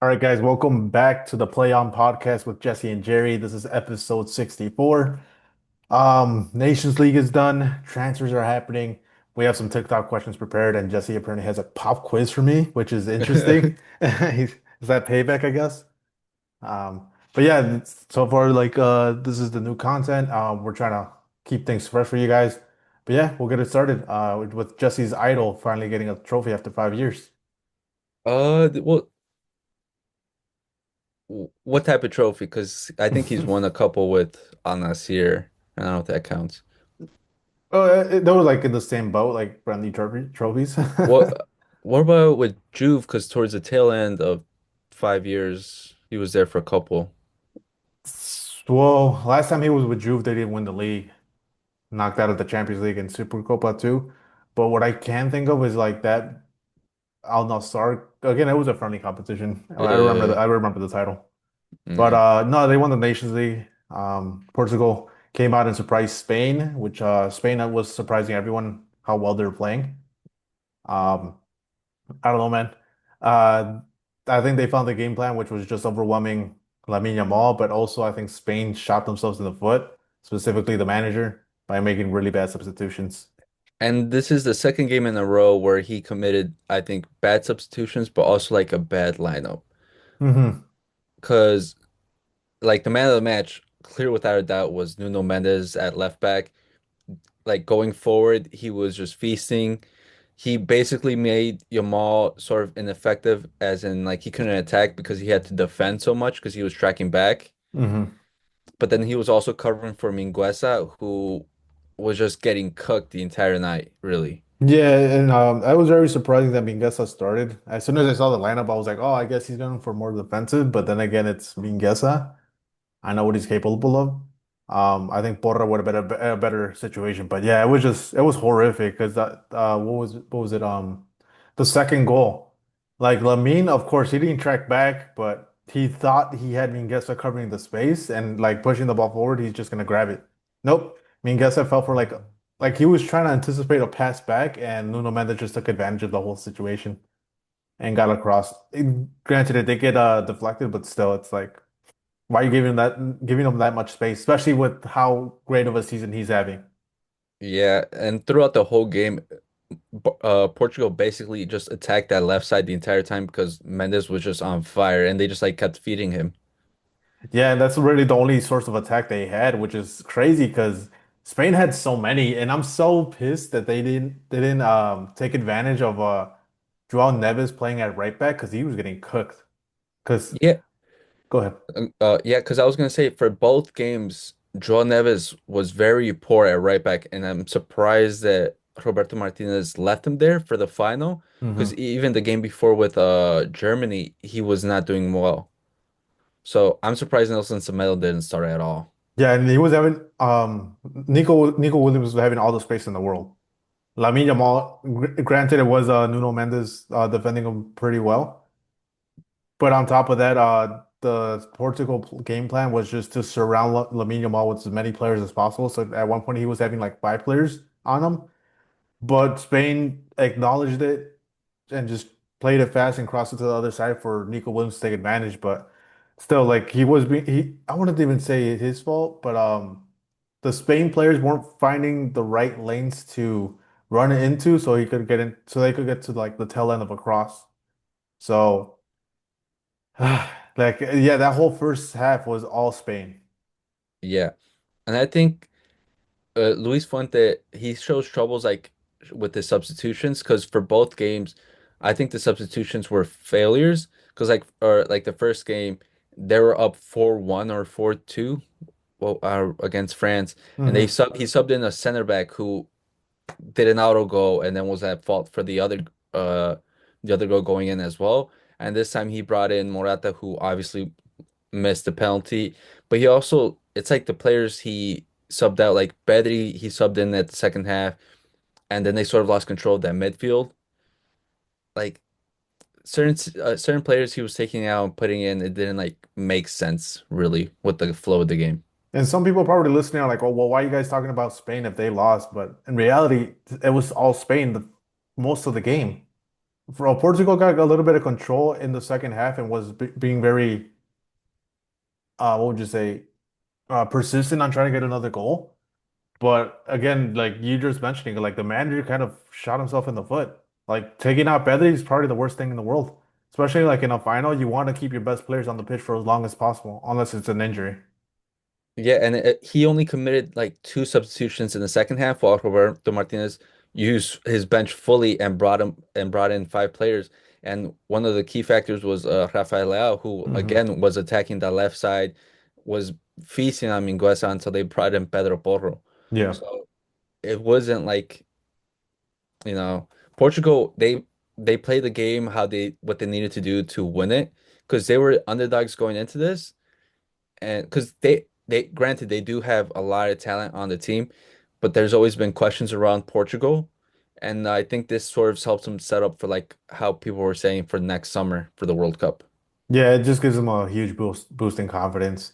All right, guys, welcome back to the Play On podcast with Jesse and Jerry. This is episode 64. Nations League is done. Transfers are happening. We have some TikTok questions prepared, and Jesse apparently has a pop quiz for me, which is interesting. Is that payback, I guess? But yeah, so far, this is the new content. We're trying to keep things fresh for you guys. But yeah, we'll get it started with Jesse's idol finally getting a trophy after 5 years. Well, what type of trophy? Because I think he's won a couple with Al Nassr. I don't know if that counts. Oh, they were like in the same boat, like friendly trophies. What what about with Juve? Because towards the tail end of 5 years, he was there for a couple. Well, last time he was with Juve, they didn't win the league, knocked out of the Champions League and Supercopa too. But what I can think of is like that Al Nassr. Again, it was a friendly competition. I remember Uh, I remember the title. But mm. no, they won the Nations League. Portugal came out and surprised Spain, which Spain was surprising everyone how well they were playing. Um, I don't know, man. Uh, I think they found the game plan, which was just overwhelming Lamine Yamal, but also I think Spain shot themselves in the foot, specifically the manager, by making really bad substitutions. And this is the second game in a row where he committed, I think, bad substitutions, but also like a bad lineup. Hmm. Because like the man of the match, clear without a doubt, was Nuno Mendes at left back. Like going forward, he was just feasting. He basically made Yamal sort of ineffective, as in like he couldn't attack because he had to defend so much because he was tracking back. Hmm. But then he was also covering for Mingueza, who was just getting cooked the entire night, really. Yeah, and I was very surprised that Mingueza started. As soon as I saw the lineup, I was like, oh, I guess he's going for more defensive. But then again, it's Mingueza. I know what he's capable of. I think Porra would have been a better situation, but yeah, it was horrific because that what was it? The second goal, like Lamine, of course, he didn't track back, but he thought he had Mingueza covering the space and like pushing the ball forward, he's just gonna grab it. Nope, Mingueza fell for like he was trying to anticipate a pass back, and Nuno Mendes just took advantage of the whole situation and got across. Granted, it did get deflected, but still, it's like. Why are you giving him that much space, especially with how great of a season he's having? Yeah, and throughout the whole game, Portugal basically just attacked that left side the entire time because Mendes was just on fire, and they just like kept feeding him. Yeah, and that's really the only source of attack they had, which is crazy because Spain had so many, and I'm so pissed that they didn't take advantage of Joao Neves playing at right back because he was getting cooked. Because Yeah, go ahead. yeah, because I was gonna say for both games, João Neves was very poor at right back, and I'm surprised that Roberto Martinez left him there for the final. Because Hmm. even the game before with Germany, he was not doing well. So I'm surprised Nelson Semedo didn't start at all. Yeah, and he was having Nico Williams was having all the space in the world. Lamine Yamal, granted, it was Nuno Mendes defending him pretty well. But on top of that, the Portugal game plan was just to surround Lamine Yamal with as many players as possible. So at one point, he was having like five players on him. But Spain acknowledged it and just played it fast and crossed it to the other side for Nico Williams to take advantage. But still, like he was being, I wouldn't even say his fault, but the Spain players weren't finding the right lanes to run it into, so he could get in, so they could get to like the tail end of a cross. So. Like, yeah, that whole first half was all Spain. Yeah, and I think Luis Fuente he shows troubles like with the substitutions because for both games, I think the substitutions were failures because like the first game they were up 4-1 or 4-2 well against France, and Hmm. he subbed in a center back who did an auto goal and then was at fault for uh the other goal going in as well. And this time he brought in Morata, who obviously missed the penalty, but he also it's like the players he subbed out, like Pedri, he subbed in at the second half, and then they sort of lost control of that midfield. Like certain players he was taking out and putting in, it didn't like make sense really with the flow of the game. And some people probably listening are like, "Oh, well, why are you guys talking about Spain if they lost?" But in reality, it was all Spain most of the game. Portugal got a little bit of control in the second half and was being very, what would you say, persistent on trying to get another goal. But again, like you just mentioning, like the manager kind of shot himself in the foot. Like taking out Pedri is probably the worst thing in the world. Especially like in a final, you want to keep your best players on the pitch for as long as possible, unless it's an injury. Yeah, and he only committed like two substitutions in the second half, while Roberto Martinez used his bench fully and brought in five players. And one of the key factors was Rafael Leao, who Hmm. again was attacking the left side, was feasting on Mingueza until they brought in Pedro Porro. Yeah. So it wasn't like, you know, Portugal, they played the game how they what they needed to do to win it because they were underdogs going into this, and because they granted they do have a lot of talent on the team, but there's always been questions around Portugal, and I think this sort of helps them set up for like how people were saying for next summer for the World Cup. Yeah, it just gives them a huge boost in confidence.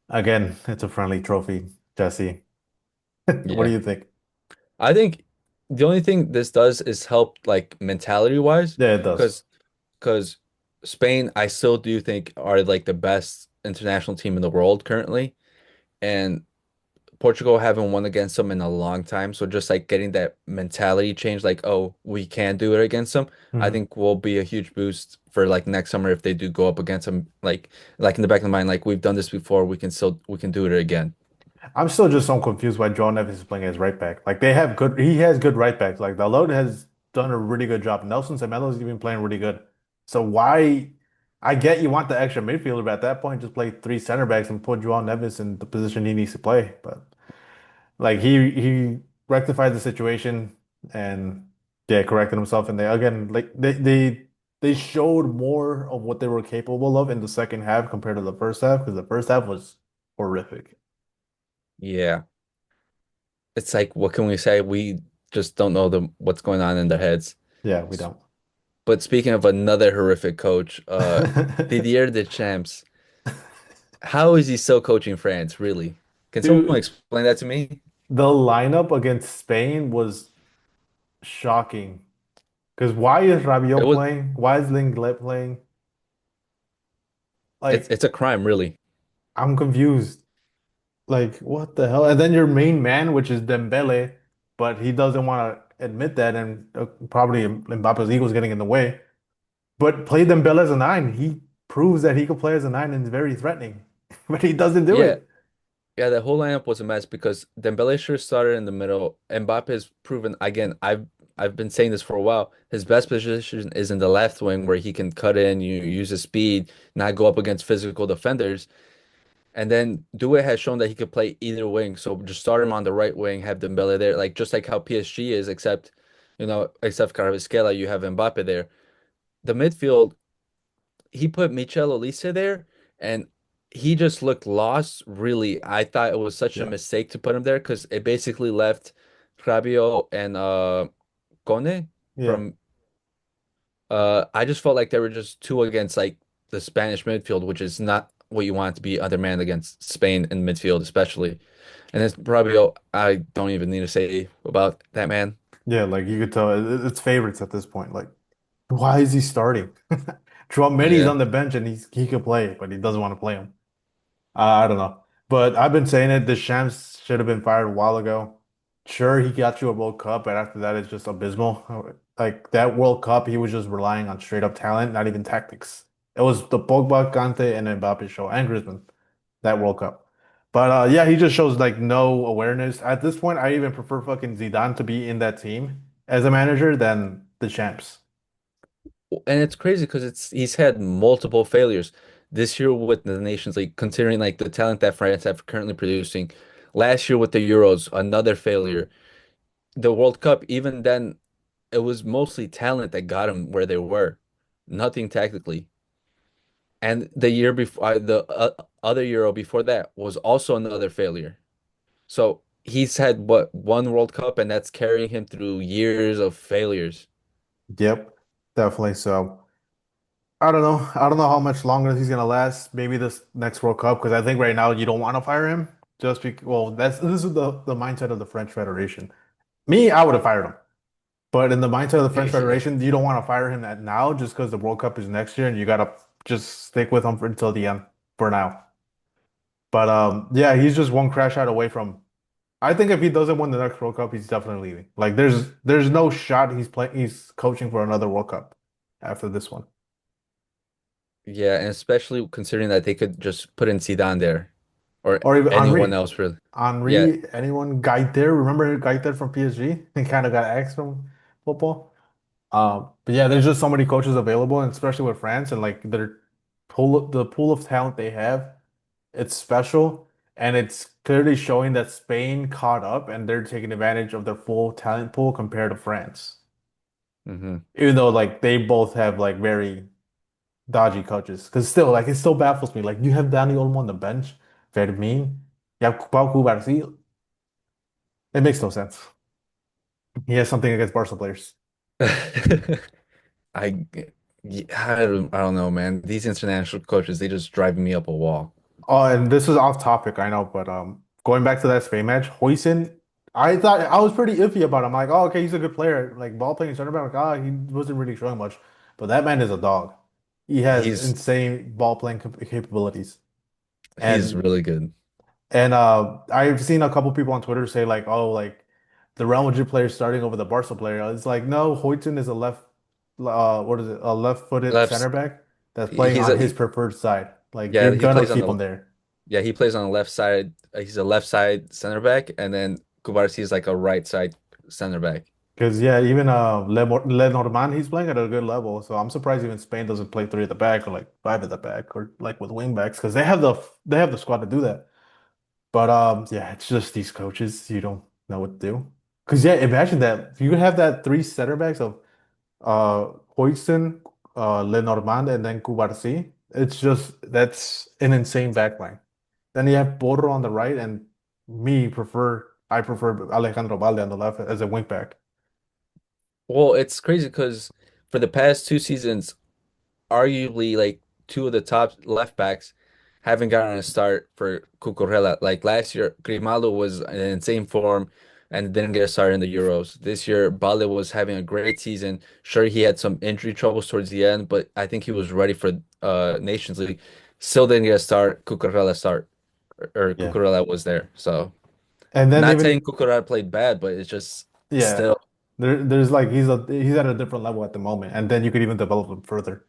Again, it's a friendly trophy, Jesse. What do Yeah. you think? I think the only thing this does is help like mentality wise, Yeah, it does. because because Spain I still do think are like the best international team in the world currently, and Portugal haven't won against them in a long time. So just like getting that mentality change, like, oh, we can do it against them, I Hmm. think will be a huge boost for like next summer if they do go up against them. Like in the back of the mind, like we've done this before, we can do it again. I'm still just so confused why João Neves is playing as right back. Like they have good, he has good right backs. Like Dalot has done a really good job. Nelson Semedo's even playing really good. So why? I get you want the extra midfielder, but at that point, just play three center backs and put João Neves in the position he needs to play. But like he rectified the situation and yeah, corrected himself. And they again like they showed more of what they were capable of in the second half compared to the first half because the first half was horrific. Yeah. It's like, what can we say? We just don't know what's going on in their heads. Yeah, we S- don't. But speaking of another horrific coach, Didier Deschamps, how is he still coaching France, really? Can someone Dude, explain that to me? the lineup against Spain was shocking. Because why is It Rabiot was playing? Why is Lenglet playing? it's Like, it's a crime, really. I'm confused. Like, what the hell? And then your main man, which is Dembele, but he doesn't want to admit that, and probably Mbappe's ego is getting in the way. But play Dembele as a nine. He proves that he could play as a nine and is very threatening, but he doesn't do Yeah, it. yeah, the whole lineup was a mess because Dembele sure started in the middle. Mbappe has proven again, I've been saying this for a while. His best position is in the left wing where he can cut in, you use his speed, not go up against physical defenders. And then Due has shown that he could play either wing. So just start him on the right wing, have Dembele there, like just like how PSG is, except except Kvaratskhelia, you have Mbappe there. The midfield, he put Michel Olise there, and he just looked lost. Really, I thought it was such a Yeah, mistake to put him there because it basically left Rabiot and Kone yeah, from. I just felt like they were just two against like the Spanish midfield, which is not what you want to be undermanned against Spain in midfield, especially. And it's Rabiot. I don't even need to say about that man. yeah. Like you could tell, it's favorites at this point. Like, why is he starting? Chouameni's Yeah. on the bench and he could play, but he doesn't want to play him. I don't know. But I've been saying it, Deschamps should have been fired a while ago. Sure, he got you a World Cup, but after that, it's just abysmal. Like that World Cup, he was just relying on straight up talent, not even tactics. It was the Pogba, Kante, and Mbappe show, and Griezmann, that World Cup. But yeah, he just shows like no awareness. At this point, I even prefer fucking Zidane to be in that team as a manager than Deschamps. And it's crazy because he's had multiple failures this year with the Nations League, considering like the talent that France have currently producing. Last year with the Euros, another failure. The World Cup, even then, it was mostly talent that got him where they were, nothing tactically. And the year before, the other Euro before that was also another failure. So he's had what one World Cup, and that's carrying him through years of failures. Yep, definitely so. I don't know. I don't know how much longer he's gonna last. Maybe this next World Cup, because I think right now you don't want to fire him. Just because, well, this is the mindset of the French Federation. Me, I would have fired him. But in the mindset of the French Yeah. Federation, you don't want to fire him at now just because the World Cup is next year and you gotta just stick with him until the end for now. But yeah, he's just one crash out away from. I think if he doesn't win the next World Cup, he's definitely leaving. Like there's no shot he's coaching for another World Cup after this one. Yeah, and especially considering that they could just put in Zidane there or Or even anyone Henri. else really. Yeah, Henri, anyone Gaiter, remember Gaiter from PSG? He kind of got axed from football. But yeah, there's just so many coaches available, and especially with France and like the pool of talent they have, it's special, and it's clearly showing that Spain caught up and they're taking advantage of their full talent pool compared to France. hmm Even though like they both have like very dodgy coaches, because still like it still baffles me. Like you have Dani Olmo on the bench, Fermin, you have Pau Cubarsí. It makes no sense. He has something against Barca players. I, I don't know, man. These international coaches, they just drive me up a wall. Oh, and this is off topic, I know, but going back to that Spain match, Hoyson, I thought I was pretty iffy about him. Like, oh, okay, he's a good player, like ball playing center back. Like, oh, he wasn't really showing much, but that man is a dog. He has He's insane ball playing capabilities, he's and really good. I've seen a couple people on Twitter say like, oh, like the Real Madrid player starting over the Barca player. It's like, no, Hoyton is a what is it, a left-footed Left, center back that's playing he's on a his preferred side. Like, yeah, you're he gonna plays on keep the him there. yeah, he plays on the left side. He's a left side center back, and then Kubarsi is like a right side center back. Because yeah, even Lenormand, he's playing at a good level. So I'm surprised even Spain doesn't play three at the back or like five at the back or like with wing backs because they have the squad to do that. But yeah, it's just these coaches, you don't know what to do. Because yeah, imagine that you could have that three center backs of Huijsen, Lenormand, and then Cubarsí. It's just that's an insane backline. Then you have Porro on the right, and I prefer Alejandro Balde on the left as a wing back. Well, it's crazy because for the past 2 seasons, arguably like two of the top left backs haven't gotten a start for Cucurella. Like last year, Grimaldo was in insane form and didn't get a start in the Euros. This year, Balde was having a great season. Sure, he had some injury troubles towards the end, but I think he was ready for Nations League. Still didn't get a start. Cucurella start or Yeah. Cucurella was there. So And then not saying even Cucurella played bad, but it's just yeah, still. there's like he's at a different level at the moment, and then you could even develop him further.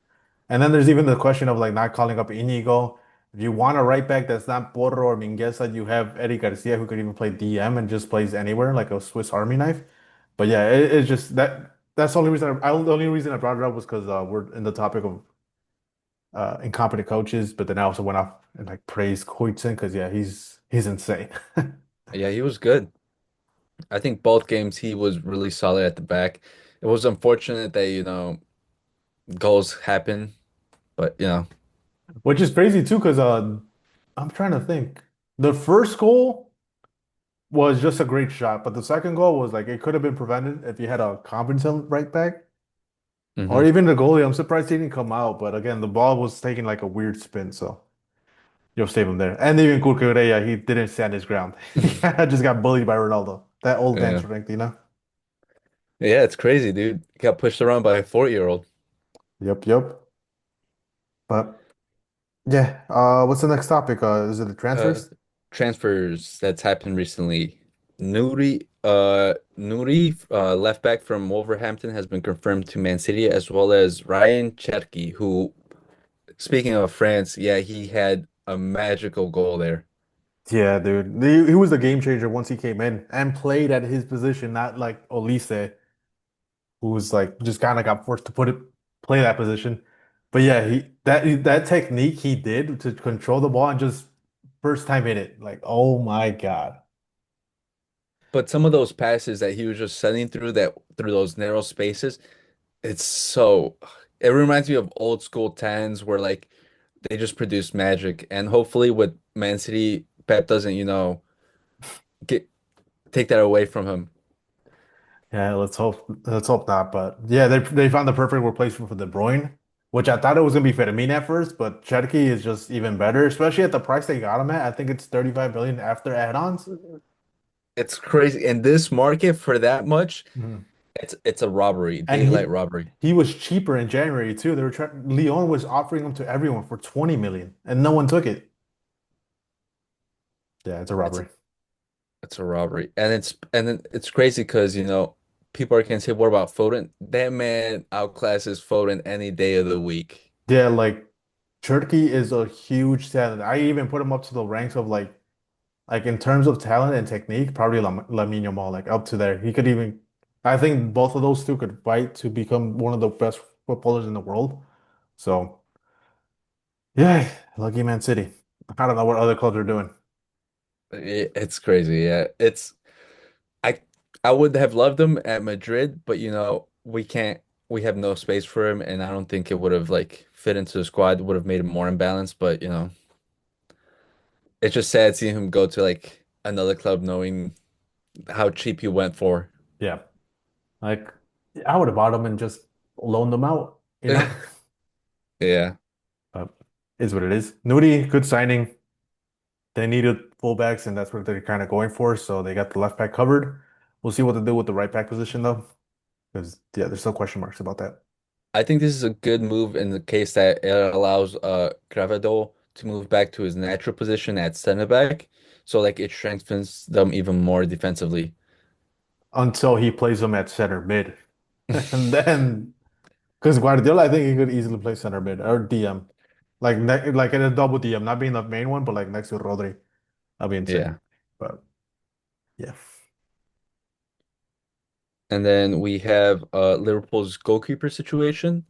And then there's even the question of like not calling up Inigo. If you want a right back that's not Porro or Mingueza, you have Eddie Garcia who could even play DM and just plays anywhere like a Swiss Army knife. But yeah, it's just that's the only reason the only reason I brought it up was because we're in the topic of incompetent coaches. But then I also went off and like praised Huijsen because yeah, he's insane. Yeah, he was good. I think both games he was really solid at the back. It was unfortunate that, goals happen, but Which is crazy too, because I'm trying to think. The first goal was just a great shot, but the second goal was like it could have been prevented if you had a competent right back. Or hmm even the goalie. I'm surprised he didn't come out, but again, the ball was taking like a weird spin, so you'll save him there. And even Cucurella, he didn't stand his ground. He kind of just got bullied by Ronaldo. That old man Yeah. strength. Yeah, it's crazy, dude. Got pushed around by a 4-year-old. Yep, yep. But yeah, what's the next topic? Is it the Uh, transfers? Transfers that's happened recently. Nuri, left back from Wolverhampton has been confirmed to Man City, as well as Ryan Cherki, who, speaking of France, yeah, he had a magical goal there. Yeah, dude. He was the game changer once he came in and played at his position, not like Olise, who's like just kind of got forced to play that position. But yeah, that technique he did to control the ball and just first time in it, like oh my God. But some of those passes that he was just sending through those narrow spaces, it's so it reminds me of old school tens where like they just produce magic. And hopefully with Man City, Pep doesn't, get take that away from him. Yeah, let's hope not. But yeah, they found the perfect replacement for De Bruyne, which I thought it was gonna be Firmino at first, but Cherki is just even better, especially at the price they got him at. I think it's 35 billion after add-ons. It's crazy. In this market for that much, Mhm. It's a robbery, And daylight robbery. he was cheaper in January too. They were trying Lyon was offering him to everyone for 20 million and no one took it. Yeah, it's a It's robbery. it's a robbery, and it's crazy because people are gonna say, "What about Foden?" That man outclasses Foden any day of the week. Yeah, like Turkey is a huge talent. I even put him up to the ranks of like in terms of talent and technique, probably Lamine Yamal, like up to there. He could even, I think both of those two could fight to become one of the best footballers in the world. So yeah, lucky Man City. I don't know what other clubs are doing. It's crazy. Yeah, I I would have loved him at Madrid, but we can't. We have no space for him, and I don't think it would have like fit into the squad. Would have made him more imbalanced, but it's just sad seeing him go to like another club, knowing how cheap he went for. Yeah, like I would have bought him and just loaned them out, you know. Yeah. But is what it is. Nudi, good signing. They needed fullbacks, and that's what they're kind of going for. So they got the left back covered. We'll see what they do with the right back position though, because yeah, there's still question marks about that. I think this is a good move in the case that it allows Gravado to move back to his natural position at center back. So like it strengthens them even more defensively. Until he plays them at center mid. And then, because Guardiola, I think he could easily play center mid or DM, like in a double DM, not being the main one, but like next to Rodri. That'd be insane. Yeah. But yeah. And then we have Liverpool's goalkeeper situation.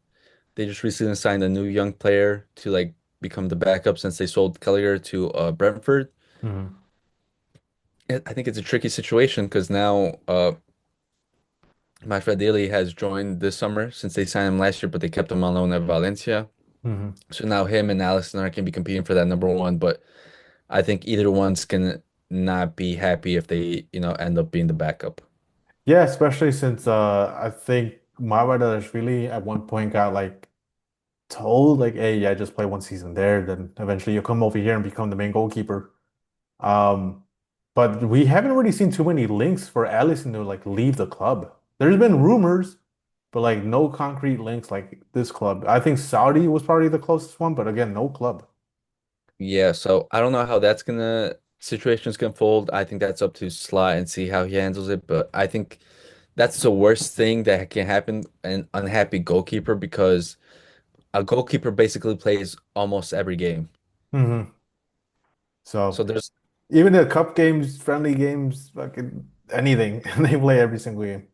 They just recently signed a new young player to like become the backup since they sold Kelleher to Brentford. Mhm. I think it's a tricky situation because now Mafradeli has joined this summer since they signed him last year, but they kept him on loan at Valencia. Mhm. So now him and Alisson are can be competing for that number one, but I think either one's gonna not be happy if they, end up being the backup. Yeah, especially since I think Maradashvili at one point got like told like, hey, yeah, just play one season there, then eventually you'll come over here and become the main goalkeeper. Um, but we haven't really seen too many links for Allison to like leave the club. There's been rumors, but like no concrete links like this club. I think Saudi was probably the closest one, but again, no club. Yeah, so I don't know how that's gonna situation's gonna fold. I think that's up to Slot and see how he handles it. But I think that's the worst thing that can happen an unhappy goalkeeper because a goalkeeper basically plays almost every game. Hmm. So So there's even the cup games, friendly games, fucking anything, they play every single game.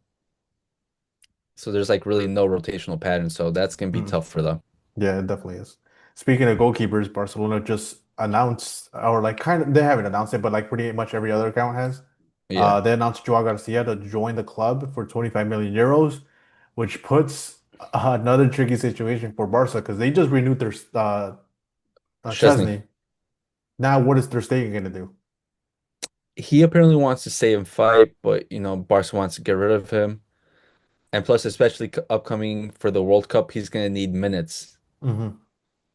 so there's like really no rotational pattern. So that's gonna be Mm. tough for them. Yeah, it definitely is. Speaking of goalkeepers, Barcelona just announced, or like kind of, they haven't announced it, but like pretty much every other account has. Yeah. They announced Joao Garcia to join the club for 25 million euros, which puts another tricky situation for Barca because they just renewed their Chesney. Chesney. Now, what is Ter Stegen going to do? He apparently wants to stay and fight, but Barca wants to get rid of him. And plus, especially upcoming for the World Cup, he's gonna need minutes Hmm.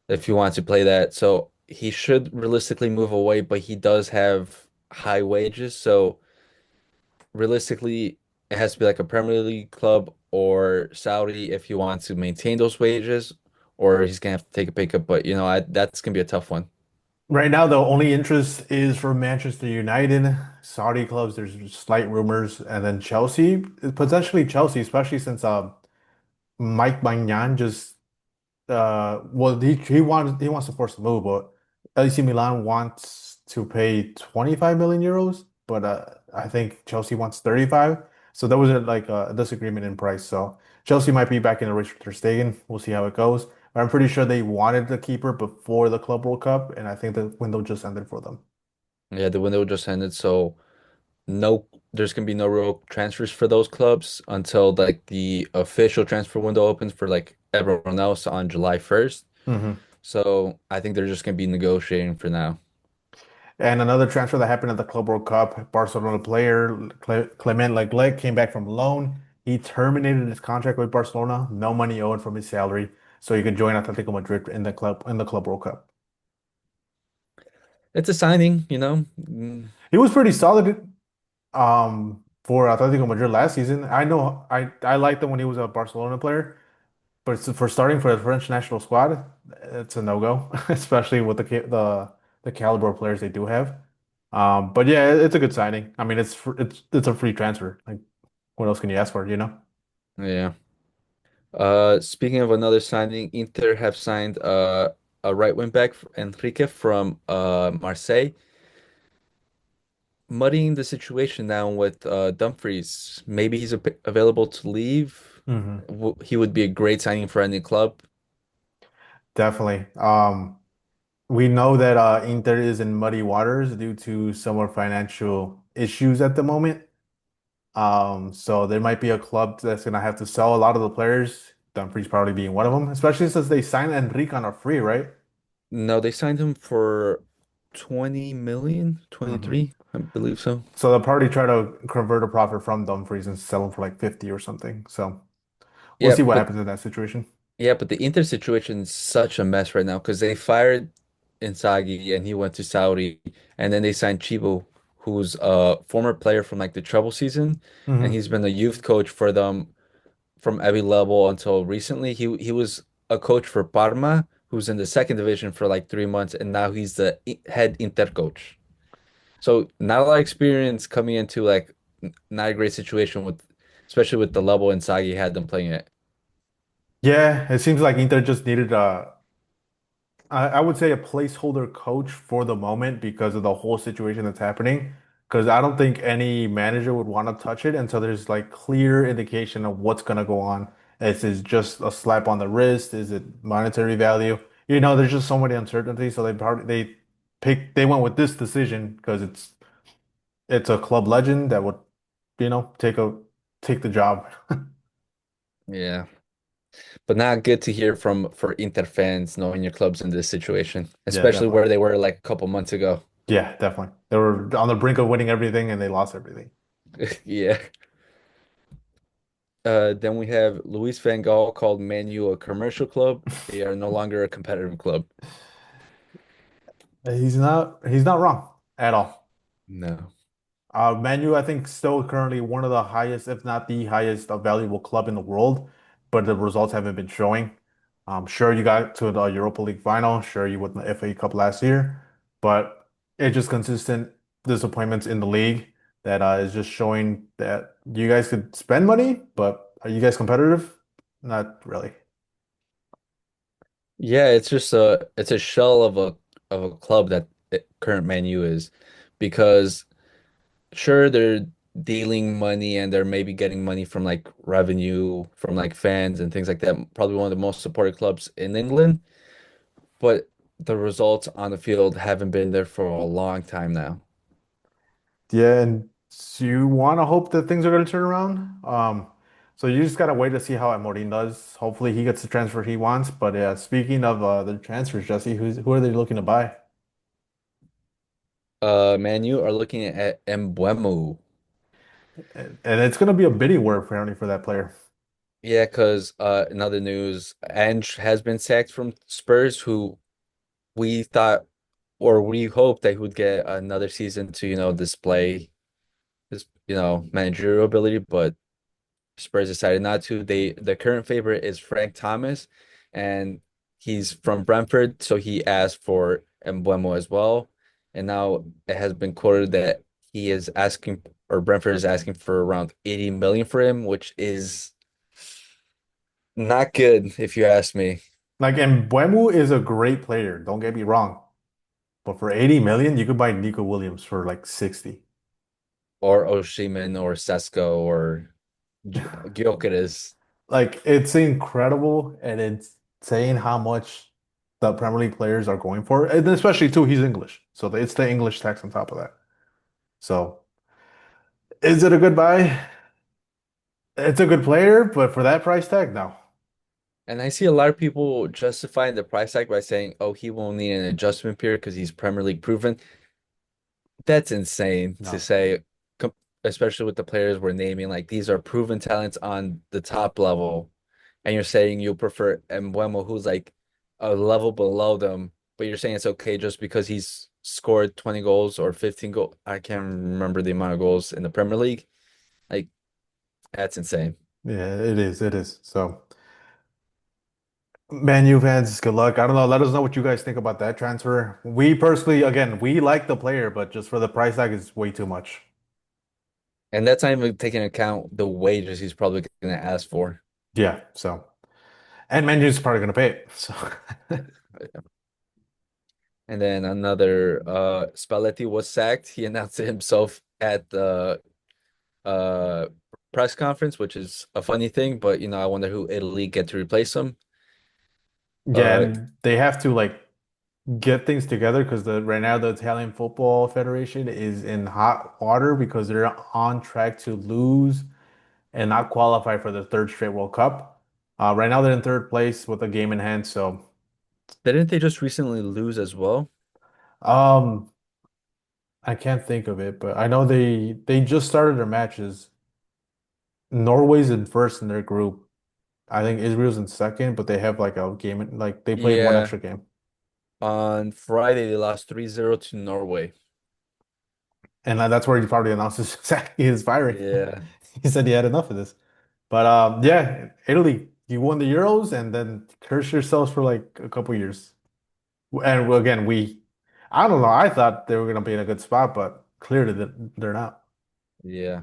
if he wants to play that. So he should realistically move away, but he does have high wages. So realistically, it has to be like a Premier League club or Saudi if he wants to maintain those wages, or he's gonna have to take a pay cut. But that's gonna be a tough one. Right now, the only interest is for Manchester United, Saudi clubs. There's slight rumors, and then Chelsea, potentially Chelsea, especially since Mike Maignan just well he wants to force the move, but AC Milan wants to pay 25 million euros, but I think Chelsea wants 35. So there was like a disagreement in price. So Chelsea might be back in the race with Ter Stegen. We'll see how it goes. But I'm pretty sure they wanted the keeper before the Club World Cup, and I think the window just ended for them. Yeah, the window just ended, so no, there's gonna be no real transfers for those clubs until like the official transfer window opens for like everyone else on July 1st. Hmm. So I think they're just gonna be negotiating for now. And another transfer that happened at the Club World Cup, Barcelona player Clement Lenglet came back from loan. He terminated his contract with Barcelona, no money owed from his salary, so he could join Atletico Madrid in the Club World Cup. It's a signing. He was pretty solid for Atletico Madrid last season. I know I liked him when he was a Barcelona player, but for starting for the French national squad, it's a no-go, especially with the caliber of players they do have. But yeah, it's a good signing. I mean, it's a free transfer. Like, what else can you ask for, you know? Yeah. Speaking of another signing, Inter have signed a right wing back, Enrique from Marseille, muddying the situation now with Dumfries. Maybe he's available to leave. Hmm. He would be a great signing for any club. Definitely. We know that Inter is in muddy waters due to some of financial issues at the moment. So there might be a club that's gonna have to sell a lot of the players. Dumfries probably being one of them, especially since they signed Enrique on a free, right? No, they signed him for 20 million, Hmm. 23, I believe so. So they'll probably try to convert a profit from Dumfries and sell him for like 50 or something. So we'll Yeah, see what but happens in that situation. the Inter situation is such a mess right now because they fired Inzaghi and he went to Saudi, and then they signed Chibo, who's a former player from like the treble season, and Hmm. he's been a youth coach for them from every level until recently. He was a coach for Parma, who's in the second division for like 3 months, and now he's the head Inter coach. So not a lot of experience coming into like not a great situation with, especially with the level Inzaghi had them playing at. Yeah, it seems like Inter just needed I would say a placeholder coach for the moment because of the whole situation that's happening. Because I don't think any manager would want to touch it until there's like clear indication of what's going to go on. Is it just a slap on the wrist? Is it monetary value? You know, there's just so many uncertainties. So they went with this decision because it's a club legend that would, take the job. Yeah. But not good to hear from for Inter fans knowing your club's in this situation, Yeah, especially definitely. where they were like a couple months ago. Yeah, definitely. They were on the brink of winning everything and they lost everything. Yeah. Then we have Luis van Gaal called Man U a commercial club. They are no longer a competitive club. He's not wrong at all. No. Man U, I think, still currently one of the highest, if not the highest, valuable club in the world, but the results haven't been showing. Sure, you got to the Europa League final. Sure, you won the FA Cup last year, but it's just consistent disappointments in the league that is just showing that you guys could spend money, but are you guys competitive? Not really. Yeah, it's a shell of a club that current Man U is, because sure they're dealing money and they're maybe getting money from like revenue from like fans and things like that. Probably one of the most supported clubs in England, but the results on the field haven't been there for a long time now. Yeah, and so you want to hope that things are going to turn around. So you just gotta wait to see how Amorim does. Hopefully, he gets the transfer he wants. But yeah, speaking of the transfers, Jesse, who are they looking to buy? Man U are looking at Mbeumo. And it's gonna be a bidding war apparently for that player. Yeah, because in other news, Ange has been sacked from Spurs, who we thought or we hoped they would get another season to, display his, managerial ability, but Spurs decided not to. The current favorite is Frank Thomas, and he's from Brentford, so he asked for Mbeumo as well. And now it has been quoted that he is asking, or Brentford is asking for around 80 million for him, which is not good if you ask me. Like, and Mbeumo is a great player. Don't get me wrong, but for 80 million, you could buy Nico Williams for like 60. Or Oshiman or Sesko or Gyökeres. Like, it's incredible, and it's saying how much the Premier League players are going for, and especially too, he's English, so it's the English tax on top of that. So, is it a good buy? It's a good player, but for that price tag, no. And I see a lot of people justifying the price tag by saying, "Oh, he won't need an adjustment period because he's Premier League proven." That's insane to No. say, com- especially with the players we're naming. Like these are proven talents on the top level, and you're saying you prefer Mbeumo, who's like a level below them, but you're saying it's okay just because he's scored 20 goals or 15 goals. I can't remember the amount of goals in the Premier League. Like that's insane. Yeah, it is. It is. So, Man U fans, good luck. I don't know. Let us know what you guys think about that transfer. We personally, again, we like the player, but just for the price tag is way too much. And that's not even taking into account the wages he's probably going to ask for. Yeah. So, and Man U's probably gonna pay it. So, And then another Spalletti was sacked. He announced it himself at the uh press conference, which is a funny thing, but I wonder who Italy get to replace him. yeah, Uh and they have to like get things together because the right now the Italian Football Federation is in hot water because they're on track to lose and not qualify for the third straight World Cup. Right now they're in third place with a game in hand. So, didn't they just recently lose as well? um, I can't think of it, but I know they just started their matches. Norway's in first in their group. I think Israel's in second, but they have like a game, like they played one Yeah. extra game. On Friday they lost 3-0 to Norway. And that's where he probably announces his firing. Yeah. He said he had enough of this. But yeah, Italy, you won the Euros and then curse yourselves for like a couple years. And again, I don't know. I thought they were gonna be in a good spot, but clearly they're not. Yeah.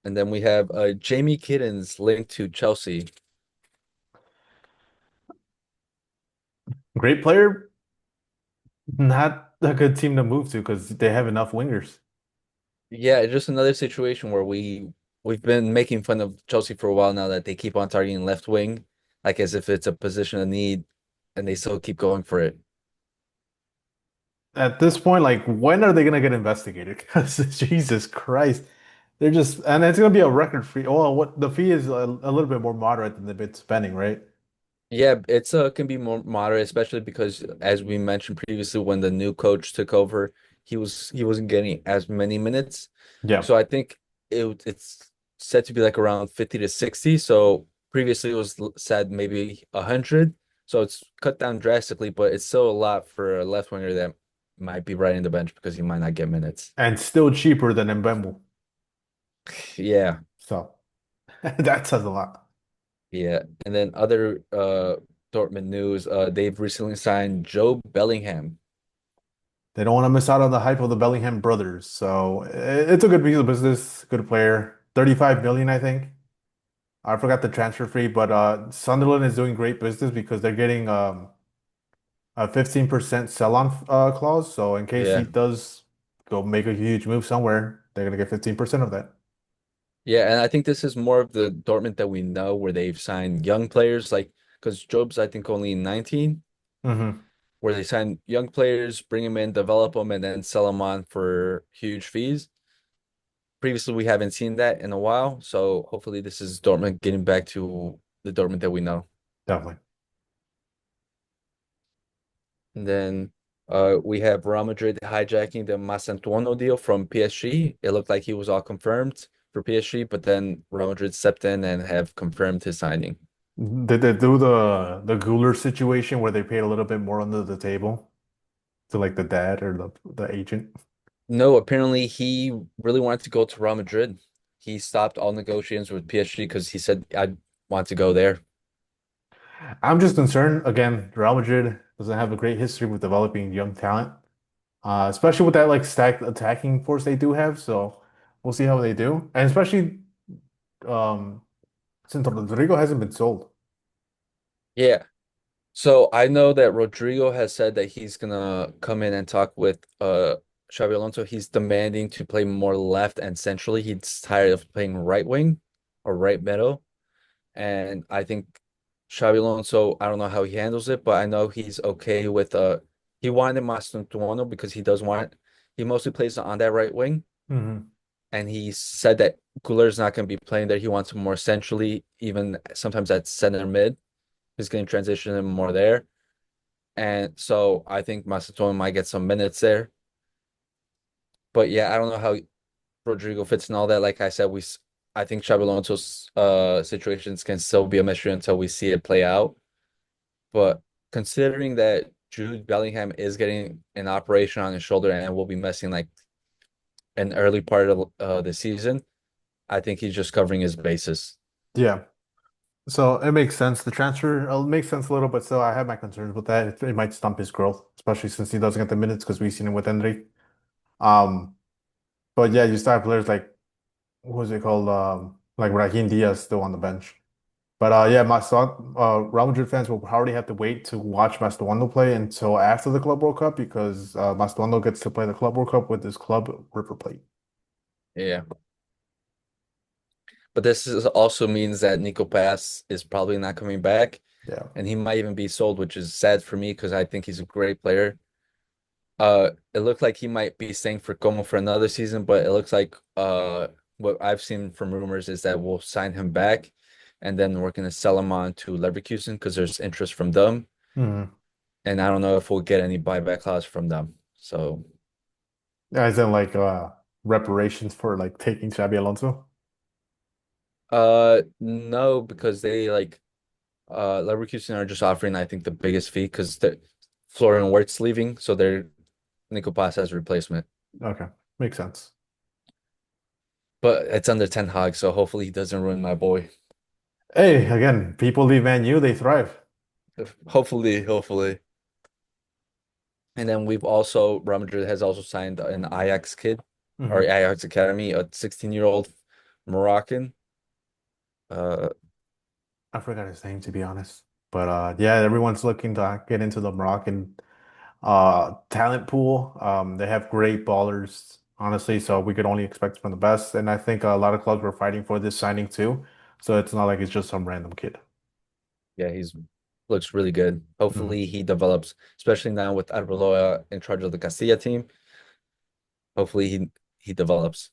And then we have Jamie Kiddens linked to Chelsea. Great player, not a good team to move to because they have enough wingers. Yeah, it's just another situation where we've been making fun of Chelsea for a while now that they keep on targeting left wing, like as if it's a position of need, and they still keep going for it. At this point, like, when are they gonna get investigated? Because Jesus Christ, they're just, and it's gonna be a record fee. Oh, what the fee is a little bit more moderate than they've been spending, right? Yeah, it's can be more moderate, especially because as we mentioned previously, when the new coach took over, he wasn't getting as many minutes. Yeah, So I think it's set to be like around 50 to 60. So previously it was said maybe 100. So it's cut down drastically, but it's still a lot for a left winger that might be riding the bench because he might not get minutes. and still cheaper than Mbembo. Yeah, So that says a lot. yeah. And then other Dortmund news, they've recently signed Joe Bellingham. They don't want to miss out on the hype of the Bellingham brothers. So it's a good piece of business. Good player. 35 million, I think. I forgot the transfer fee, but Sunderland is doing great business because they're getting a 15% sell-on clause. So in case he Yeah. does go make a huge move somewhere, they're gonna get 15% of that. Yeah, and I think this is more of the Dortmund that we know where they've signed young players like because Job's I think only 19, Hmm. where they sign young players, bring them in, develop them, and then sell them on for huge fees. Previously, we haven't seen that in a while, so hopefully this is Dortmund getting back to the Dortmund that we know. Definitely. And then we have Real Madrid hijacking the Masantuono deal from PSG. It looked like he was all confirmed for PSG, but then Real Madrid stepped in and have confirmed his signing. Did they do the Guler situation where they paid a little bit more under the table to like the dad or the agent? No, apparently he really wanted to go to Real Madrid. He stopped all negotiations with PSG because he said, I want to go there. I'm just concerned. Again, Real Madrid doesn't have a great history with developing young talent, especially with that like stacked attacking force they do have. So we'll see how they do, and especially um, since Rodrigo hasn't been sold. Yeah. So I know that Rodrigo has said that he's gonna come in and talk with Xabi Alonso. He's demanding to play more left and centrally. He's tired of playing right wing or right middle. And I think Xabi Alonso, I don't know how he handles it, but I know he's okay with he wanted Mastantuono because he does want he mostly plays on that right wing. Hmm. And he said that Guller's not going to be playing there. He wants him more centrally, even sometimes at center mid. He's going to transition him more there. And so I think Macedonia might get some minutes there. But yeah, I don't know how Rodrigo fits in all that. Like I said, I think Xabi Alonso's situations can still be a mystery until we see it play out. But considering that Jude Bellingham is getting an operation on his shoulder and will be missing like an early part of the season, I think he's just covering his bases. Yeah. So it makes sense. The transfer makes sense a little, but still, I have my concerns with that. It might stump his growth, especially since he doesn't get the minutes because we've seen him with Henry. Um, but yeah, you still have players like what was it called? Like Raheem Diaz still on the bench. But yeah, Real Madrid fans will probably have to wait to watch Mastuando play until after the Club World Cup because Mastuando gets to play the Club World Cup with his club River Plate. Yeah. But also means that Nico Pass is probably not coming back, Yeah. and he might even be sold, which is sad for me because I think he's a great player. It looked like he might be staying for Como for another season, but it looks like what I've seen from rumors is that we'll sign him back, and then we're gonna sell him on to Leverkusen because there's interest from them, Hmm. and I don't know if we'll get any buyback clause from them. So, As in like reparations for like taking Xabi Alonso. no, because they like Leverkusen are just offering I think the biggest fee because the Florian Wirtz leaving, so they're Nico Pass as replacement. Okay, makes sense. But it's under Ten Hag, so hopefully he doesn't ruin my boy. Hey, again, people leave Man U, they thrive. Hopefully. And then Real Madrid has also signed an Ajax kid or Hmm. Ajax Academy, a 16-year-old Moroccan. Uh, I forgot his name to be honest. But yeah, everyone's looking to get into the Moroccan talent pool. They have great ballers, honestly, so we could only expect from the best. And I think a lot of clubs were fighting for this signing too. So it's not like it's just some random kid. yeah, he's looks really good. Mhm. Hopefully he develops, especially now with Arbeloa in charge of the Castilla team. Hopefully he develops.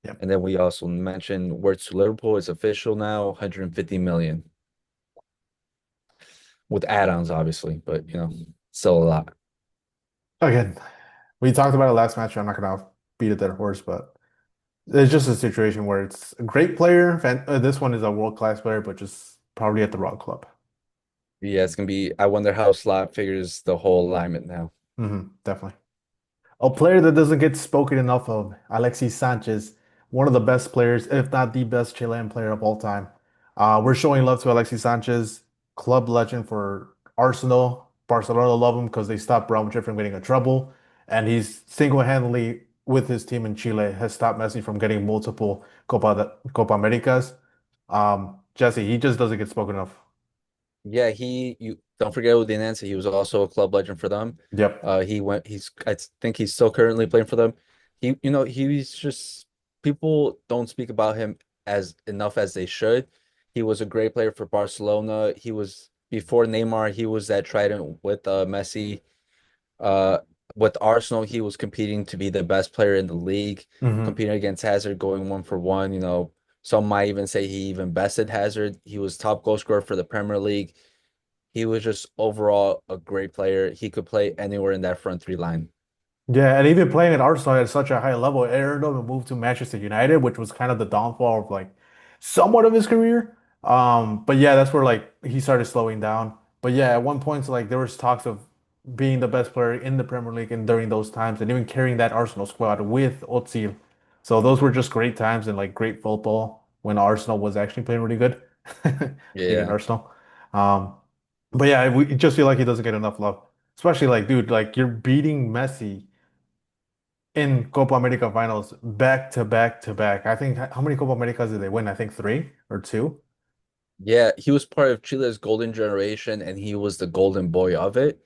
Yeah. And then we also mentioned words to Liverpool is official now, 150 million with add-ons, obviously, but still a lot. Again, we talked about it last match. I'm not gonna beat a dead horse, but it's just a situation where it's a great player. This one is a world-class player, but just probably at the wrong club. Yeah, it's gonna be. I wonder how Slot figures the whole alignment now. Definitely. A player that doesn't get spoken enough of, Alexis Sanchez, one of the best players, if not the best Chilean player of all time. We're showing love to Alexis Sanchez, club legend for Arsenal. Barcelona love him because they stopped Real Madrid from getting in trouble, and he's single-handedly with his team in Chile has stopped Messi from getting multiple Copa Americas. Jesse, he just doesn't get spoken of. Yeah, you don't forget Udinese. He was also a club legend for them. Yep. I think he's still currently playing for them. He's just people don't speak about him as enough as they should. He was a great player for Barcelona. He was before Neymar, he was that trident with Messi. Uh, with Arsenal, he was competing to be the best player in the league, Hmm. competing against Hazard, going 1 for 1. Some might even say he even bested Hazard. He was top goal scorer for the Premier League. He was just overall a great player. He could play anywhere in that front three line. Yeah, and even playing at Arsenal at such a high level, it earned him a move to Manchester United, which was kind of the downfall of like somewhat of his career. But yeah, that's where like he started slowing down. But yeah, at one point, like there was talks of being the best player in the Premier League and during those times, and even carrying that Arsenal squad with Özil. So those were just great times and like great football when Arsenal was actually playing really good. Hated Yeah. Arsenal. Um, but yeah, we just feel like he doesn't get enough love, especially like dude, like you're beating Messi in Copa America finals back to back to back. I think how many Copa Americas did they win? I think three or two. Yeah, he was part of Chile's golden generation and he was the golden boy of it.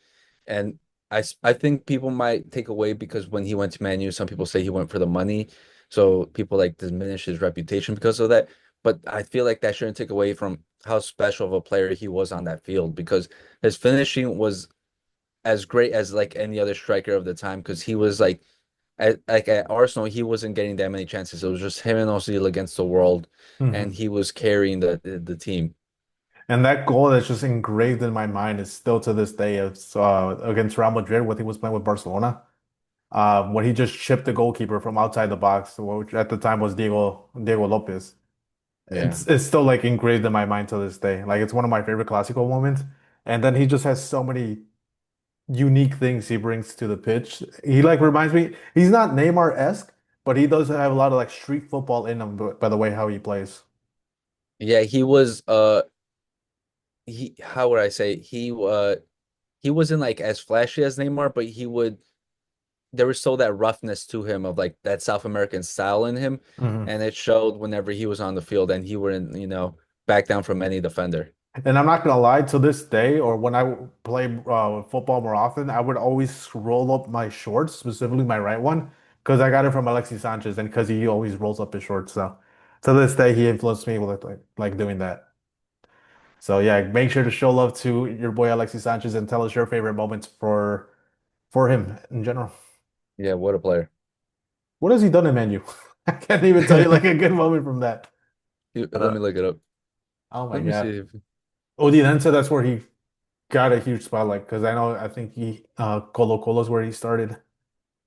And I think people might take away because when he went to Man U, some people say he went for the money. So people like diminish his reputation because of that. But I feel like that shouldn't take away from how special of a player he was on that field because his finishing was as great as like any other striker of the time because he was at Arsenal, he wasn't getting that many chances. It was just him and Ozil against the world, and Hmm. he was carrying the team. And that goal that's just engraved in my mind is still to this day. It's against Real Madrid when he was playing with Barcelona. When he just chipped the goalkeeper from outside the box, which at the time was Diego Lopez. Yeah. It's still like engraved in my mind to this day. Like it's one of my favorite classical moments. And then he just has so many unique things he brings to the pitch. He like reminds me, he's not Neymar-esque, but he does have a lot of like street football in him by the way how he plays. Yeah, he how would I say he wasn't like as flashy as Neymar, but there was still that roughness to him of like that South American style in him, Mhm. and it showed whenever he was on the field and he wouldn't, back down from any defender. And I'm not gonna lie, to this day, or when I play football more often, I would always roll up my shorts, specifically my right one, because I got it from Alexis Sanchez, and because he always rolls up his shorts. So to this day, he influenced me with like doing that. So yeah, make sure to show love to your boy Alexis Sanchez and tell us your favorite moments for him in general. Yeah, what a player. What has he done in Man U? I can't even tell you like a good moment from that. But, Let me look it up. oh Let my me God. see if Odinense, that's where he got a huge spotlight because I think he Colo Colo's where he started.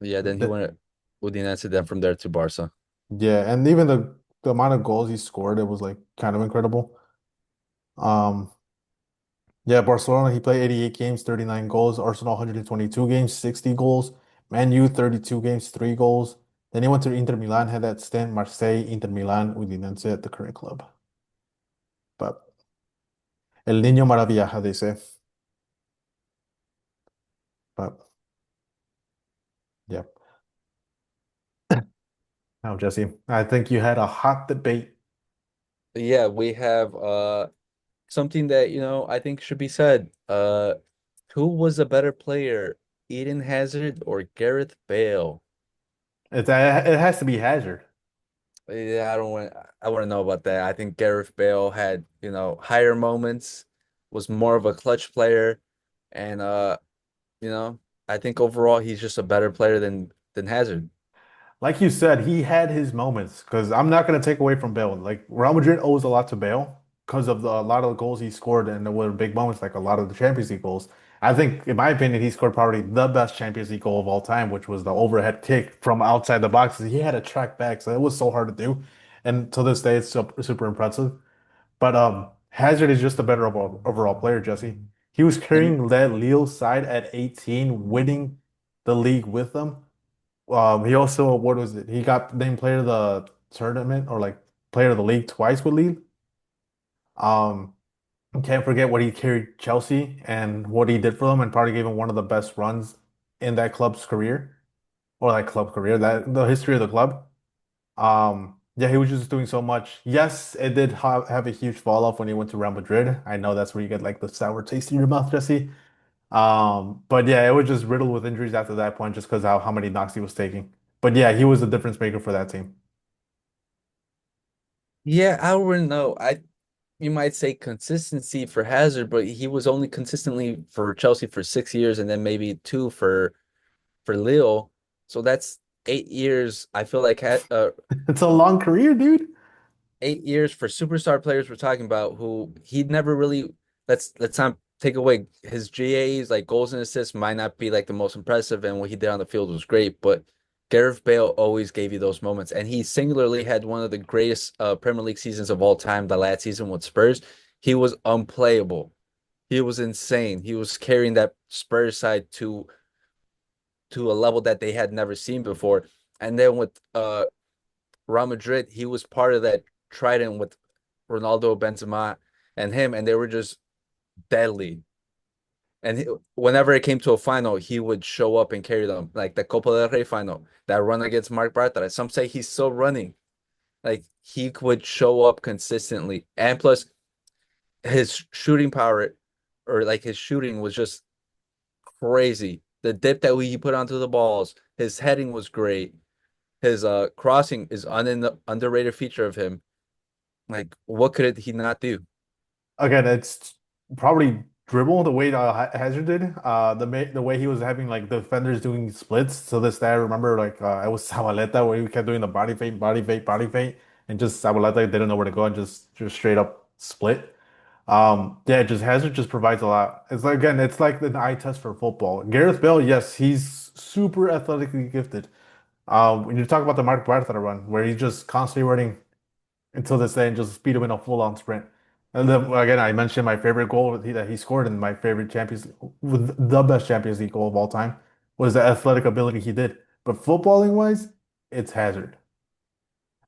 yeah, then he The- went Udinese, then from there to Barca. yeah, and even the amount of goals he scored, it was like kind of incredible. Um, yeah, Barcelona, he played 88 games, 39 goals. Arsenal, 122 games, 60 goals. Man U, 32 games, 3 goals. Then he went to Inter Milan, had that stint, Marseille, Inter Milan, Udinese at the current club. But El Niño Maravilla, how they say. But yeah. Now, Jesse, I think you had a hot debate. Yeah, we have something that, I think should be said. Who was a better player, Eden Hazard or Gareth Bale? It has to be Hazard. Yeah, I want to know about that. I think Gareth Bale had, higher moments, was more of a clutch player, and you know, I think overall he's just a better player than Hazard. Like you said, he had his moments because I'm not going to take away from Bale. Like Real Madrid owes a lot to Bale because of a lot of the goals he scored and there were big moments, like a lot of the Champions League goals. I think, in my opinion, he scored probably the best Champions League goal of all time, which was the overhead kick from outside the box. He had a track back, so it was so hard to do. And to this day, it's super impressive. But Hazard is just a better overall player, Jesse. He was And carrying that Lille side at 18, winning the league with them. He also, what was it? He got named player of the tournament or like player of the league twice with Lille. Um, can't forget what he carried Chelsea and what he did for them, and probably gave him one of the best runs in that club's career or that club career, that the history of the club. Yeah, he was just doing so much. Yes, it did have a huge fall off when he went to Real Madrid. I know that's where you get like the sour taste in your mouth, Jesse. But yeah, it was just riddled with injuries after that point, just because how many knocks he was taking. But yeah, he was the difference maker for that team. yeah, I wouldn't know. You might say consistency for Hazard, but he was only consistently for Chelsea for 6 years and then maybe two for Lille. So that's 8 years. I feel like 8 years for superstar players we're talking about who he'd never really let's not take away his GAs, like goals and assists might not be like the most impressive and what he did on the field was great, but Gareth Bale always gave you those moments and he singularly had one of the greatest Premier League seasons of all time, the last season with Spurs. He was unplayable. He was insane. He was carrying that Spurs side to a level that they had never seen before. And then with Real Madrid, he was part of that trident with Ronaldo, Benzema, and him, and they were just deadly. And whenever it came to a final, he would show up and carry them, like the Copa del Rey final, that run against Mark Bartra. Some say he's still running. Like he would show up consistently, and plus his shooting power, or like his shooting was just crazy. The dip that he put onto the balls, his heading was great. His crossing is an underrated feature of him. Like, what could he not do? Again, it's probably dribble the way Hazard did. The way he was having like the defenders doing splits. So this day I remember like it was Zabaleta where he kept doing the body feint, body feint, body feint, and just Zabaleta didn't know where to go and just straight up split. Yeah, just Hazard just provides a lot. It's like again, it's like an eye test for football. Gareth Bale, yes, he's super athletically gifted. When you talk about the Mark Bartra run, where he's just constantly running until this day and just speed him in a full-on sprint. And then again, I mentioned my favorite goal that he scored in my favorite Champions, with the best Champions League goal of all time, was the athletic ability he did. But footballing wise. it's Hazard.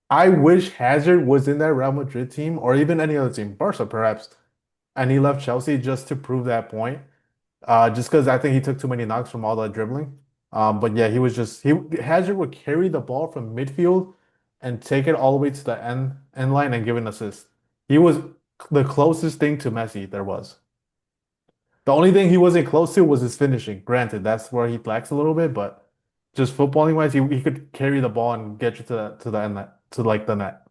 I wish Hazard was in that Real Madrid team or even any other team, Barca perhaps, and he left Chelsea just to prove that point. Just because I think he took too many knocks from all the dribbling. But yeah, he Hazard would carry the ball from midfield and take it all the way to the end line and give an assist. He was the closest thing to Messi there was. The only thing he wasn't close to was his finishing. Granted, that's where he lacks a little bit, but just footballing wise, he could carry the ball and get you to the end net, to like the net.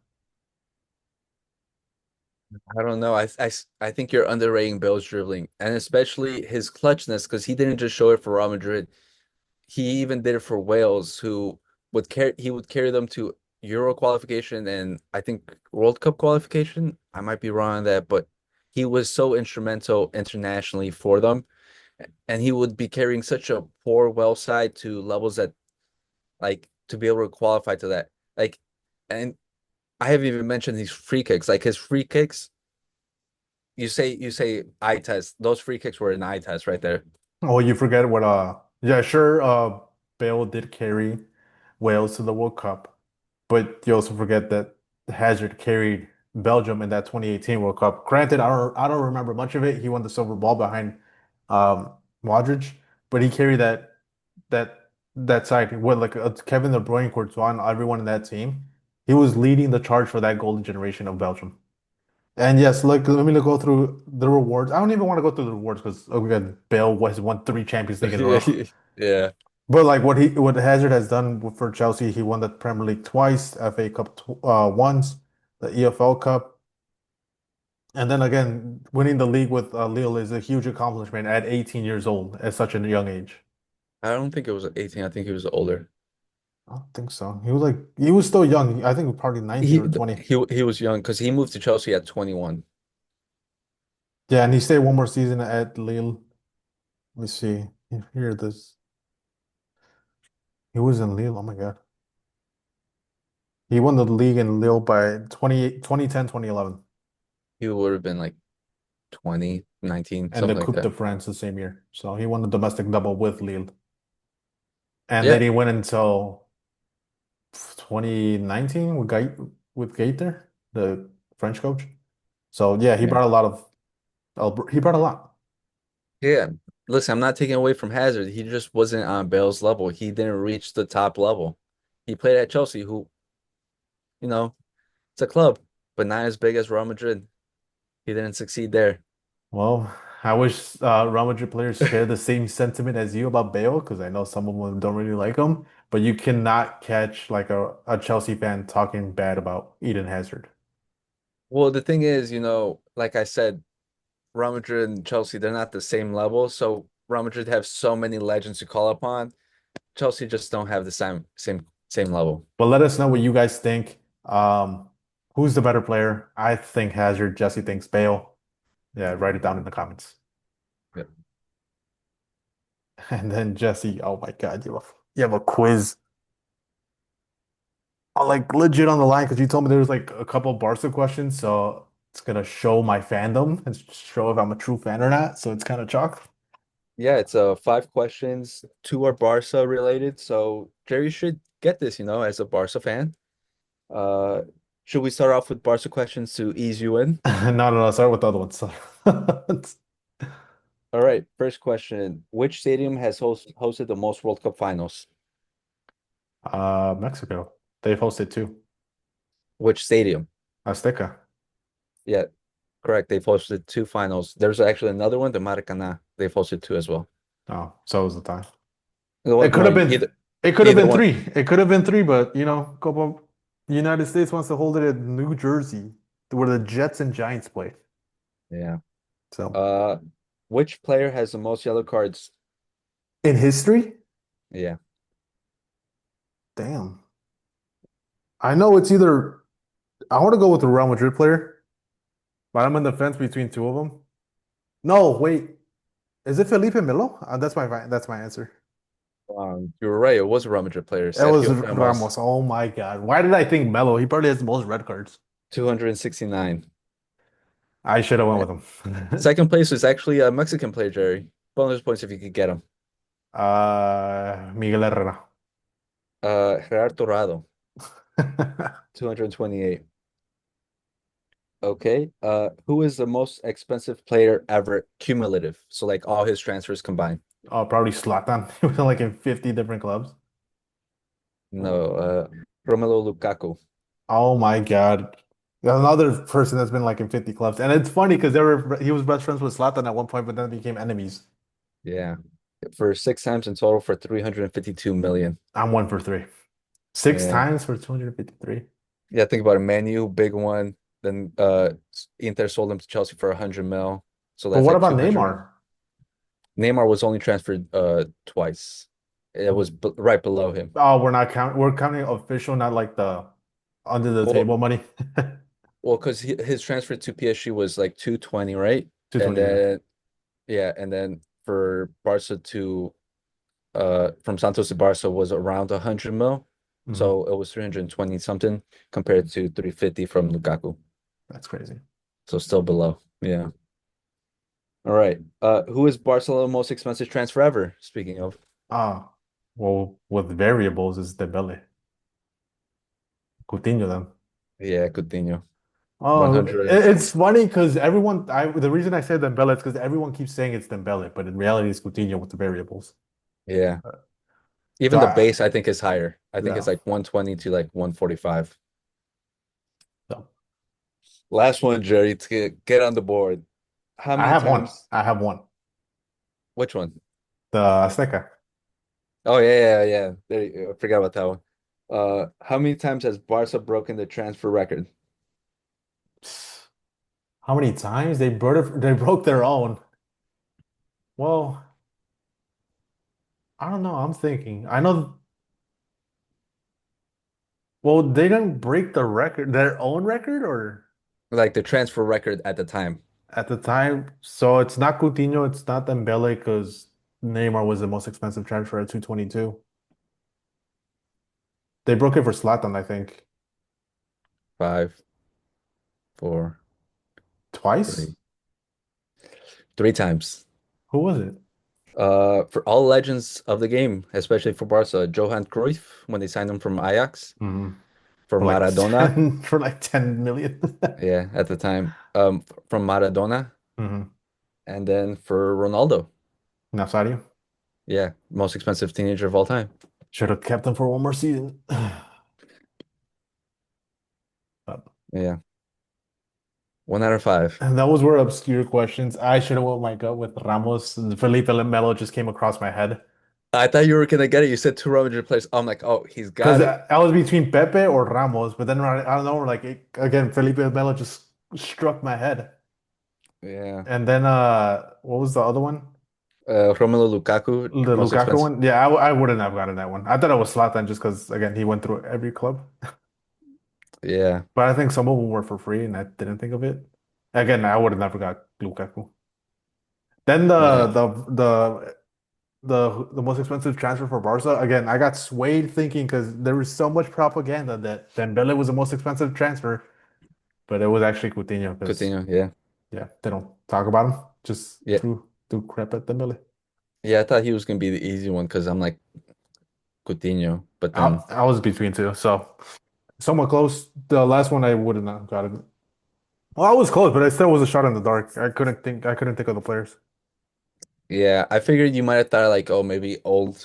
I don't know. I think you're underrating Bale's dribbling and especially his clutchness because he didn't just show it for Real Madrid. He even did it for Wales, who would carry them to Euro qualification and I think World Cup qualification. I might be wrong on that, but he was so instrumental internationally for them. And he would be carrying such a poor Wales side to levels that like to be able to qualify to that. Like, and I haven't even mentioned these free kicks. Like his free kicks, you say eye test. Those free kicks were an eye test right there. Oh, you forget what yeah, sure, Bale did carry Wales to the World Cup, but you also forget that Hazard carried Belgium in that 2018 World Cup. Granted, I don't remember much of it. He won the silver ball behind um Modric, but he carried that side with like Kevin De Bruyne, Courtois, and everyone in that team. He was leading the charge for that golden generation of Belgium. And yes, look, let me go through the rewards. I don't even want to go through the rewards because again, Bale has won three Champions League in a row. Yeah. But like what Hazard has done for Chelsea, he won the Premier League twice, FA Cup once, the EFL Cup, and then again winning the league with Lille is a huge accomplishment at 18 years old at such a young age. I don't think it was 18. I think he was older. I don't think so. He was still young. I think probably 19 He or 20. he was young because he moved to Chelsea at 21. Yeah, and he stayed one more season at Lille. Let me see. Here this. He was in Lille. Oh my God. He won the league in Lille by 2010, 2011, He would have been like 20, 19, and the something like Coupe de that. France the same year. So he won the domestic double with Lille. And then Yeah. he went until 2019 with Gaiter, the French coach. So yeah, Yeah. he brought a lot. Yeah. Listen, I'm not taking away from Hazard. He just wasn't on Bale's level. He didn't reach the top level. He played at Chelsea, who, you know, it's a club, but not as big as Real Madrid. He didn't succeed there. Well, I wish Real Madrid players share the same sentiment as you about Bale, because I know some of them don't really like him. But you cannot catch like a Chelsea fan talking bad about Eden Hazard. Well, the thing is, like I said, Real Madrid and Chelsea, they're not the same level. So Real Madrid have so many legends to call upon. Chelsea just don't have the same level. But let us know what you guys think. Who's the better player? I think Hazard. Jesse thinks Bale. Yeah, write it down in the comments. Yeah. And then Jesse, oh my God, you have a quiz. Like legit on the line because you told me there was like a couple Barca questions, so it's gonna show my fandom and show if I'm a true fan or not. So it's kind of chalk. Yeah, it's 5 questions. Two are Barca related. So Jerry should get this, as a Barca fan. Uh, should we start off with Barca questions to ease you in? No, no, no. Start with the other ones. All right, first question. Which stadium has hosted the most World Cup finals? Mexico. They've hosted two. Which stadium? Azteca. Yeah, correct. They've hosted two finals. There's actually another one, the Maracana. They've hosted two as well. Oh, so was the time. No, It could no, have been. either It could have either been one. three. It could have been three, but couple. The United States wants to hold it in New Jersey, where the Jets and Giants play. Yeah. So Uh, which player has the most yellow cards? in history, Yeah. damn. I know it's either. I want to go with the Real Madrid player, but I'm in the fence between two of them. No, wait. Is it Felipe Melo? That's my answer. You were right. It was a Real Madrid player, It was Sergio Ramos, Ramos. Oh my God. Why did I think Melo? He probably has the most red cards. 269. I should have went Uh, with him. Second place was actually a Mexican player, Jerry. Bonus points if you could get him. Miguel Herrera. Gerardo Rado, 228. Okay. Who is the most expensive player ever cumulative? So like all his transfers combined. Oh, probably Zlatan. He was like in 50 different clubs. No, Romelu Lukaku. Oh my God. There's another person that's been like in 50 clubs. And it's funny because he was best friends with Zlatan at one point, but then became enemies. Yeah. For 6 times in total for 352 million. I'm one for three. Six Yeah. times for 253. Yeah, think about it. Manu, big one. Then Inter sold him to Chelsea for 100 mil. So But that's what like about 200. Neymar? Neymar was only transferred twice. It was b right below him. Oh, we're counting official, not like the under the Well, table money. because his transfer to PSG was like 220, right? And 220, yeah. then yeah, and then for Barca to from Santos to Barca was around 100 mil. Mhm. So it was 320 something compared to 350 from Lukaku. That's crazy. So still below. Yeah. All right. Who is Barcelona's most expensive transfer ever? Speaking of. Ah, well, with variables is Dembele. Coutinho then. Yeah, Coutinho. Oh, 100. it's funny because the reason I said Dembele is because everyone keeps saying it's Dembele, but in reality it's Coutinho with the variables. Yeah. So Even the base I think is higher. I think it's yeah. like 120 to like 145. So Last one, Jerry, to get on the board. How I many have one. times? I have one. Which one? The Azteca. Oh yeah. I forgot about that one. How many times has Barca broken the transfer record? How many times they broke their own? Well, I don't know. I'm thinking. I know. Well, they didn't break the record, their own record, or Like the transfer record at the time. at the time. So it's not Coutinho, it's not Dembele, because Neymar was the most expensive transfer at 222. They broke it for Zlatan, I think, Five, four, twice. three. 3 times. Who was it? For all legends of the game, especially for Barca, Johan Cruyff when they signed him from Ajax, Hmm. for For like Maradona, 10 for like 10 million. yeah, at the time, from Maradona, Hmm. and then for Ronaldo, Nazario. yeah, most expensive teenager of all time. Should have kept him for one more season. But Yeah, 1 out of 5. and those were obscure questions. I should have went my gut with Ramos. Felipe Melo just came across my head. I thought you were gonna get it. You said two Real Madrid players. I'm like, oh, he's Because got it. I was between Pepe or Ramos, but then I don't know, again, Felipe Melo just struck my head. Yeah, And then what was the other one? Romelu Lukaku, The most Lukaku expensive. one? Yeah, I wouldn't have gotten that one. I thought it was Zlatan just because again he went through every club. Yeah, But I think some of them were for free and I didn't think of it. Again, I would have never got Lukaku. Then yeah, the most expensive transfer for Barca. Again, I got swayed thinking because there was so much propaganda that Dembele was the most expensive transfer, but it was actually Coutinho because Coutinho. Yeah, yeah, they don't talk about him. Just yeah, threw crap at Dembele. yeah. I thought he was gonna be the easy one because I'm like Coutinho, but then I was between two, so somewhat close. The last one I would have not got it. Well, I was close, but I still was a shot in the dark. I couldn't think of the players. yeah, I figured you might have thought like, oh, maybe older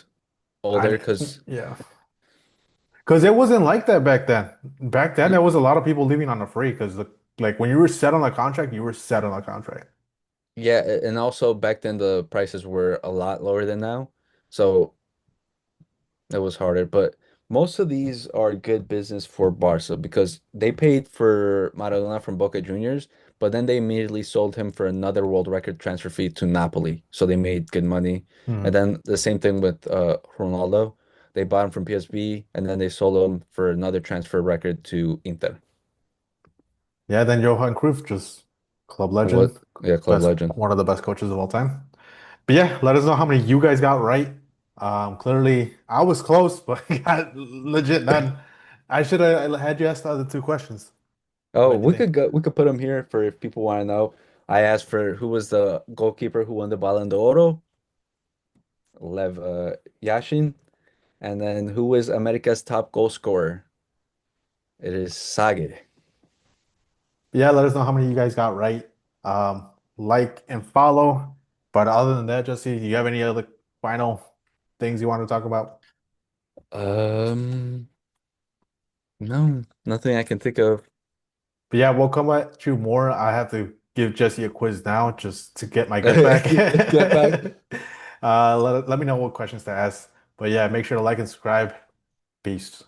I because yeah. Because it wasn't like that back then. Back then, there was a lot of people leaving on a free because like when you were set on a contract, you were set on a contract. yeah, and also back then the prices were a lot lower than now, so it was harder. But most of these are good business for Barca because they paid for Maradona from Boca Juniors, but then they immediately sold him for another world record transfer fee to Napoli, so they made good money. And Mhm. then the same thing with Ronaldo. They bought him from PSV, and then they sold him for another transfer record to Inter. Yeah, then Johan Cruyff, just club What? legend, Yeah, club legend. one of the best coaches of all time. But yeah, let us know how many you guys got right. Clearly I was close, but got legit none. I should have had you ask the other two questions. Oh, What do you think? we could put him here for if people want to know. I asked for who was the goalkeeper who won the Ballon d'Oro, Lev Yashin, And then who is America's top goal scorer? It is Sage. Yeah, let us know how many you guys got right. Like and follow. But other than that, Jesse, do you have any other final things you want to talk about? Um, no, nothing I can think of. But yeah, we'll come at you more. I have to give Jesse a quiz now just to get my get back. Get back. Let me know what questions to ask. But yeah, make sure to like and subscribe. Peace.